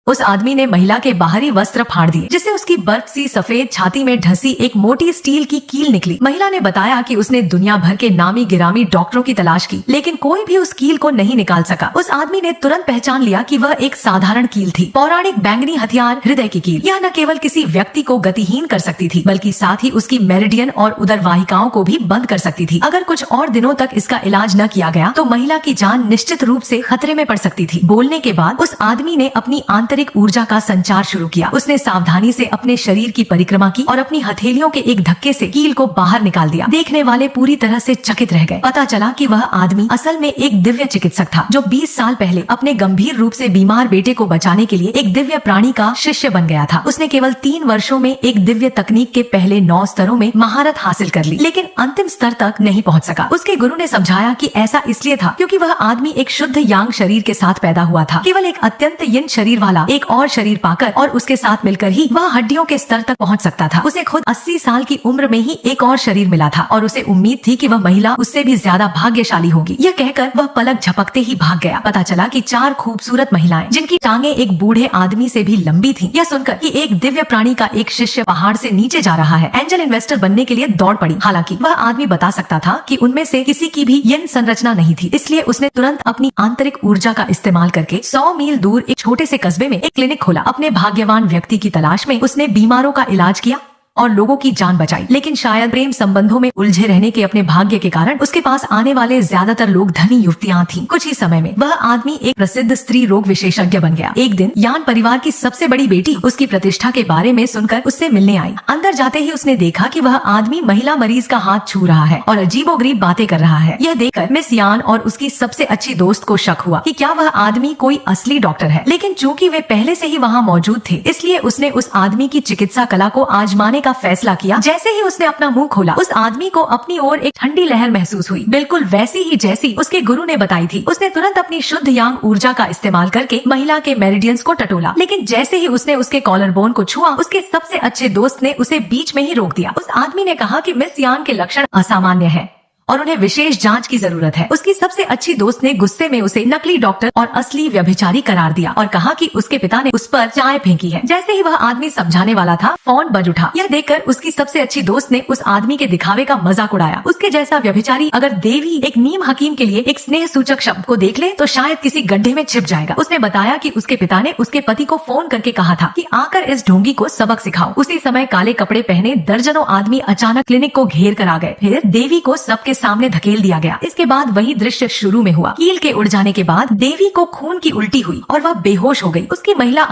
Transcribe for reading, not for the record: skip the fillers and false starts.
उस आदमी ने महिला के बाहरी वस्त्र फाड़ दिए, जिससे उसकी बर्फ सी सफेद छाती में ढसी एक मोटी स्टील की कील निकली। महिला ने बताया कि उसने दुनिया भर के नामी गिरामी डॉक्टरों की तलाश की, लेकिन कोई भी उस कील को नहीं निकाल सका। उस आदमी ने तुरंत पहचान लिया कि वह एक साधारण कील थी, पौराणिक बैंगनी हथियार, हृदय की कील। यह न केवल किसी व्यक्ति को गतिहीन कर सकती थी, बल्कि साथ ही उसकी मेरिडियन और उदर वाहिकाओं को भी बंद कर सकती थी। अगर कुछ और दिनों तक इसका इलाज न किया गया तो महिला की जान निश्चित रूप से खतरे में पड़ सकती थी। बोलने के बाद उस आदमी ने अपनी आंतरिक ऊर्जा का संचार शुरू किया। उसने सावधानी से अपने शरीर की परिक्रमा की और अपनी हथेलियों के एक धक्के से कील को बाहर निकाल दिया। देखने वाले पूरी तरह से चकित रह गए। पता चला कि वह आदमी असल में एक दिव्य चिकित्सक था, जो 20 साल पहले अपने गंभीर रूप से बीमार बेटे को बचाने के लिए एक दिव्य प्राणी का शिष्य बन गया था। उसने केवल 3 वर्षों में एक दिव्य तकनीक के पहले 9 स्तरों में महारत हासिल कर ली, लेकिन अंतिम स्तर तक नहीं पहुंच सका। उसके गुरु ने समझाया कि ऐसा इसलिए था क्योंकि वह आदमी एक शुद्ध यांग शरीर के साथ पैदा हुआ था। केवल एक अत्यंत यिन शरीर वाला एक और शरीर पाकर और उसके साथ मिलकर ही वह हड्डियों के स्तर तक पहुंच सकता था। उसे खुद 80 साल की उम्र में ही एक और शरीर मिला था और उसे उम्मीद थी कि वह महिला उससे भी ज्यादा भाग्यशाली होगी। यह कहकर वह पलक झपकते ही भाग गया। पता चला कि 4 खूबसूरत महिलाएं, जिनकी टांगे एक बूढ़े आदमी से भी लंबी थीं, यह सुनकर कि एक दिव्य प्राणी का एक शिष्य पहाड़ से नीचे जा रहा है, एंजल इन्वेस्टर बनने के लिए दौड़ पड़ी। हालांकि वह आदमी बता सकता था कि उनमें से किसी की भी यिन संरचना नहीं थी, इसलिए उसने तुरंत अपनी आंतरिक ऊर्जा का इस्तेमाल करके 100 मील दूर एक छोटे से कस्बे में एक क्लिनिक खोला। अपने भाग्यवान व्यक्ति की तलाश में उसने बीमारों का इलाज किया और लोगों की जान बचाई, लेकिन शायद प्रेम संबंधों में उलझे रहने के अपने भाग्य के कारण उसके पास आने वाले ज्यादातर लोग धनी युवतियां थीं। कुछ ही समय में वह आदमी एक प्रसिद्ध स्त्री रोग विशेषज्ञ बन गया। एक दिन यान परिवार की सबसे बड़ी बेटी उसकी प्रतिष्ठा के बारे में सुनकर उससे मिलने आई। अंदर जाते ही उसने देखा कि वह आदमी महिला मरीज का हाथ छू रहा है और अजीबोगरीब बातें कर रहा है। यह देखकर मिस यान और उसकी सबसे अच्छी दोस्त को शक हुआ कि क्या वह आदमी कोई असली डॉक्टर है, लेकिन चूंकि वे पहले से ही वहाँ मौजूद थे, इसलिए उसने उस आदमी की चिकित्सा कला को आजमाने का फैसला किया। जैसे ही उसने अपना मुंह खोला, उस आदमी को अपनी ओर एक ठंडी लहर महसूस हुई, बिल्कुल वैसी ही जैसी उसके गुरु ने बताई थी। उसने तुरंत अपनी शुद्ध यांग ऊर्जा का इस्तेमाल करके महिला के मेरिडियंस को टटोला, लेकिन जैसे ही उसने उसके कॉलर बोन को छुआ, उसके सबसे अच्छे दोस्त ने उसे बीच में ही रोक दिया। उस आदमी ने कहा कि मिस यान के लक्षण असामान्य हैं और उन्हें विशेष जांच की जरूरत है। उसकी सबसे अच्छी दोस्त ने गुस्से में उसे नकली डॉक्टर और असली व्यभिचारी करार दिया और कहा कि उसके पिता ने उस पर चाय फेंकी है। जैसे ही वह आदमी समझाने वाला था, फोन बज उठा। यह देखकर उसकी सबसे अच्छी दोस्त ने उस आदमी के दिखावे का मजाक उड़ाया। उसके जैसा व्यभिचारी अगर देवी एक नीम हकीम के लिए एक स्नेह सूचक शब्द को देख ले तो शायद किसी गड्ढे में छिप जाएगा। उसने बताया कि उसके पिता ने उसके पति को फोन करके कहा था कि आकर इस ढोंगी को सबक सिखाओ। उसी समय काले कपड़े पहने दर्जनों आदमी अचानक क्लिनिक को घेर कर आ गए। फिर देवी को सबके सामने धकेल दिया गया। इसके बाद वही दृश्य शुरू में हुआ। कील के उड़ जाने के बाद देवी को खून की उल्टी हुई और वह बेहोश हो गई। उसकी महिला